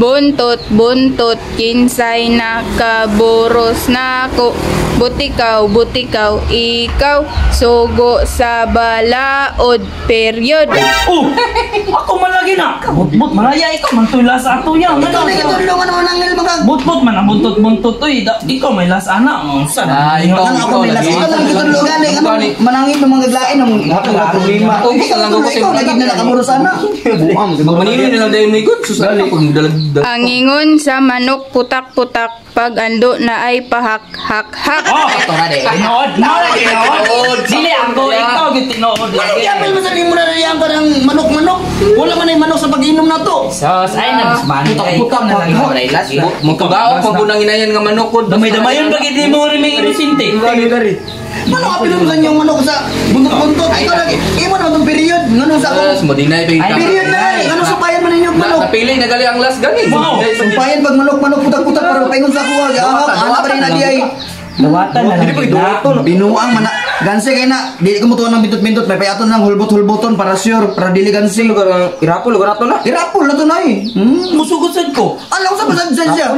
Buntot, buntot, kinsay nakaburos nako. Butikaw, butikaw, ikaw. Sugo sa balaod, period. Oh! Ako man lagi na! Kabutbut, malaya ikaw, mantula sa ato yan. Ikaw na katulungan mo nang mga... Butbut man, ang buntot-buntot to eh. Ikaw may las anak. Ikaw ako may last. Ikaw lang katulungan eh. Ano, manangin ng mga gaglain ng mga problema. Ikaw lagi na nakaburos sana. Maningin na lang dahil may good. Susali kung dalagdag. Ang ingon sa manok putak-putak pag ando na ay pahak-hak-hak. Oh! Ito na de. Tinood! Tinood! Sili ang go, ikaw tinood. Yapal mo sa mo na riyan ka ng manok-manok. Wala man ay manok sa pag-inom na to. Sos, ay na, putak-putak na lang. Magkagaw pa po nang inayan nga manok. Damay-damayon pag hindi mo rin may inosente. Ano ka pinunsan yung manok sa buntot-buntot? Ikaw lagi. Imo na itong period. Ngano sa ako? Madinay pa yung Period na eh. Ngano sumpayan man ninyo manok? napili na gali ang last gani. Wow. Sumpayan pag manok-manok putak-putak para paingon sa kuha. Ano pa rin na di ay. Dawatan na lang. Binuang mana. Ganse kay na. Dili ko mutuan ng bintot-bintot. May payaton ng hulbot-hulboton para sure. Para dili ganse. Irapol na. Irapol na to na eh. Musugod-sad ko. Alam ko sa pasadsan siya.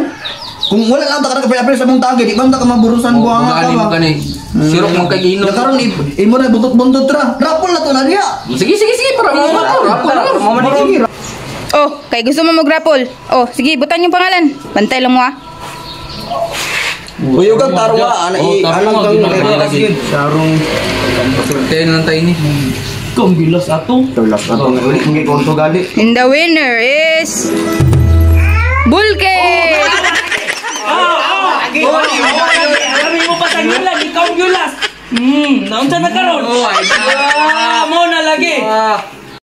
Kung wala lang taka kapil-apil sa mong tagi, di ba ka maburusan buhang ka Magani ba? magani. Sirok mong kagiinom. Nakaroon imo na buntot-buntot ra. Rapol na to na diya. Sige para mo rapol na. Sige. Oh, kay gusto mo mag-rapol. Oh, sige, butan yung pangalan. Bantay lang mo ah. Uyog ang tarwa, alang kang nagkakasin. Sarong pasultayan lang tayo ni. Kung bilas ato. Tulas na to, ulit mong ikonto gali. And the winner is... Bulke! Alamin mo pa sa gilan, ikaw ang gilas. Naunsa na karon? Oh, ay. Mo na lagi.